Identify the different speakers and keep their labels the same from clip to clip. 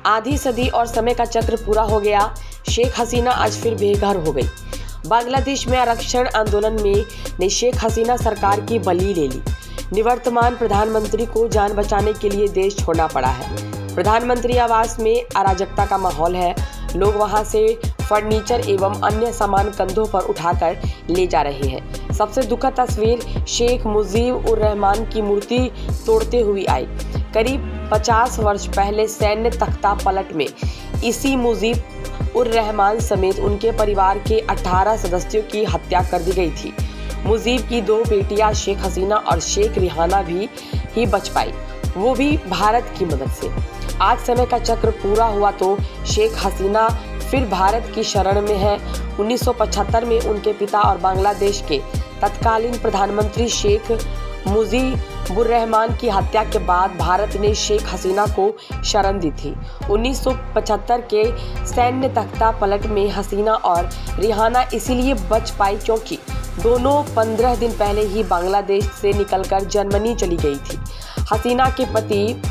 Speaker 1: आधी सदी और समय का चक्र पूरा हो गया। शेख हसीना आज फिर बेघर हो गई। बांग्लादेश में आरक्षण आंदोलन में शेख हसीना सरकार की बलि ले ली। निवर्तमान प्रधानमंत्री को जान बचाने के लिए देश छोड़ना पड़ा है। प्रधानमंत्री आवास में अराजकता का माहौल है। लोग वहां से फर्नीचर एवं अन्य सामान कंधों पर उठाकर ले जा रहे हैं। सबसे दुखद तस्वीर शेख मुजीब उर रहमान की मूर्ति तोड़ते हुए आई। करीब 50 वर्ष पहले सैन्य तख्ता पलट में इसी मुजीब उर रहमान समेत उनके परिवार के 18 सदस्यों की हत्या कर दी गई थी। मुजीब की 2 बेटियां शेख हसीना और शेख रिहाना भी बच पाई, वो भी भारत की मदद से। आज समय का चक्र पूरा हुआ तो शेख हसीना फिर भारत की शरण में है। 1975 में उनके पिता और बांग्लादेश के तत्कालीन प्रधानमंत्री शेख मुजीबुर रहमान की हत्या के बाद भारत ने शेख हसीना को शरण दी थी। 1975 के सैन्य तख्ता पलट में हसीना और रिहाना इसीलिए बच पाई क्योंकि दोनों 15 दिन पहले ही बांग्लादेश से निकलकर जर्मनी चली गई थी। हसीना के पति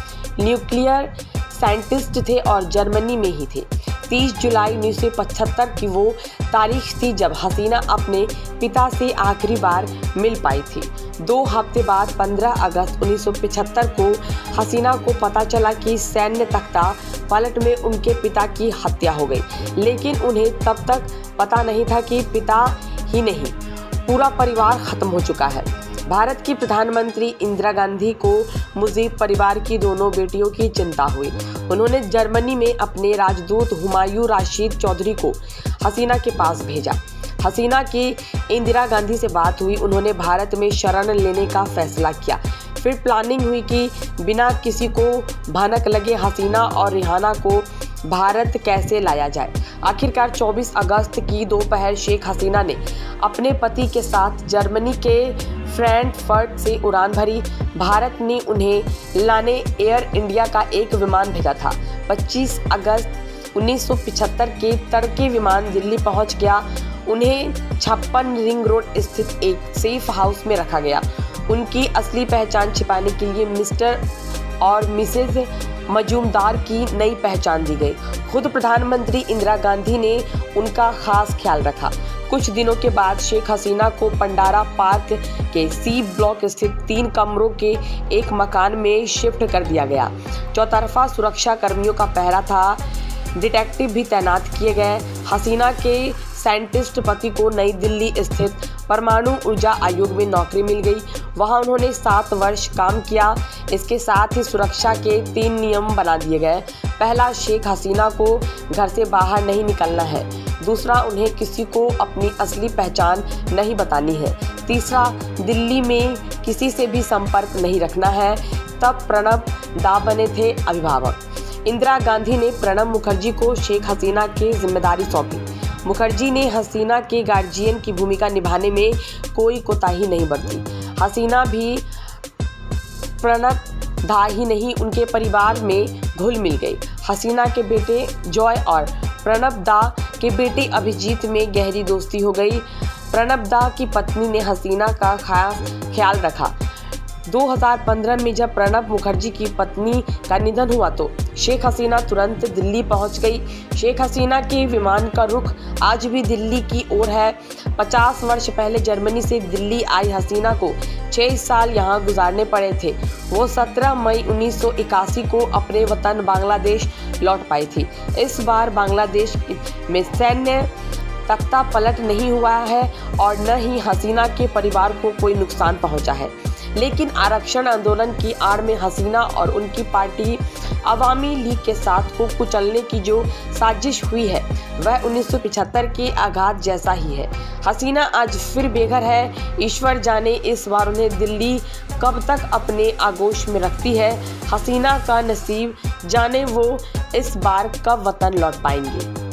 Speaker 1: न्यूक्लियर साइंटिस्ट थे और जर्मनी में ही थे। 30 जुलाई 1975 की वो तारीख थी जब हसीना अपने पिता से आखिरी बार मिल पाई थी। 2 हफ्ते बाद 15 अगस्त 1975 को हसीना को पता चला कि सैन्य तख्ता पलट में उनके पिता की हत्या हो गई, लेकिन उन्हें तब तक पता नहीं था कि पिता ही नहीं, पूरा परिवार खत्म हो चुका है। भारत की प्रधानमंत्री इंदिरा गांधी को मुजीब परिवार की दोनों बेटियों की चिंता हुई। उन्होंने जर्मनी में अपने राजदूत हुमायूं राशिद चौधरी को हसीना के पास भेजा। हसीना की इंदिरा गांधी से बात हुई। उन्होंने भारत में शरण लेने का फैसला किया। फिर प्लानिंग हुई कि बिना किसी को भनक लगे हसीना और रिहाना को भारत कैसे लाया जाए। आखिरकार 24 अगस्त की दोपहर शेख हसीना ने अपने पति के साथ जर्मनी के फ्रैंकफर्ट से उड़ान भरी। भारत ने उन्हें लाने एयर इंडिया का एक विमान भेजा था। 25 अगस्त 1975 के तड़के विमान दिल्ली पहुंच गया। उन्हें 56 रिंग रोड स्थित एक सेफ हाउस में रखा गया। उनकी असली पहचान छिपाने के लिए मिस्टर और मिसेज मजूमदार की नई पहचान दी गई। खुद प्रधानमंत्री इंदिरा गांधी ने उनका खास ख्याल रखा। कुछ दिनों के बाद शेख हसीना को पंडारा पार्क के सी ब्लॉक स्थित 3 कमरों के एक मकान में शिफ्ट कर दिया गया। चौतरफा सुरक्षा कर्मियों का पहरा था। डिटेक्टिव भी तैनात किए गए। हसीना के साइंटिस्ट पति को नई दिल्ली स्थित परमाणु ऊर्जा आयोग में नौकरी मिल गई। वहां उन्होंने 7 वर्ष काम किया। इसके साथ ही सुरक्षा के 3 नियम बना दिए गए। पहला, शेख हसीना को घर से बाहर नहीं निकलना है। दूसरा, उन्हें किसी को अपनी असली पहचान नहीं बतानी है। तीसरा, दिल्ली में किसी से भी संपर्क नहीं रखना है। तब प्रणब दा बने थे अभिभावक। इंदिरा गांधी ने प्रणब मुखर्जी को शेख हसीना की जिम्मेदारी सौंपी। मुखर्जी ने हसीना के गार्जियन की भूमिका निभाने में कोई कोताही नहीं बरती। हसीना भी प्रणब दा ही नहीं, उनके परिवार में घुल मिल गई। हसीना के बेटे जॉय और प्रणब दा के बेटे अभिजीत में गहरी दोस्ती हो गई। प्रणब दा की पत्नी ने हसीना का खास ख्याल रखा। 2015 में जब प्रणब मुखर्जी की पत्नी का निधन हुआ तो शेख हसीना तुरंत दिल्ली पहुंच गई। शेख हसीना के विमान का रुख आज भी दिल्ली की ओर है। 50 वर्ष पहले जर्मनी से दिल्ली आई हसीना को 6 साल यहां गुजारने पड़े थे। वो 17 मई 1981 को अपने वतन बांग्लादेश लौट पाई थी। इस बार बांग्लादेश में सैन्य तख्ता पलट नहीं हुआ है और न ही हसीना के परिवार को कोई नुकसान पहुंचा है। लेकिन आरक्षण आंदोलन की आड़ में हसीना और उनकी पार्टी अवामी लीग के साथ को कुचलने की जो साजिश हुई है वह 1975 के आघात जैसा ही है। हसीना आज फिर बेघर है। ईश्वर जाने इस बार उन्हें दिल्ली कब तक अपने आगोश में रखती है। हसीना का नसीब जाने वो इस बार कब वतन लौट पाएंगे।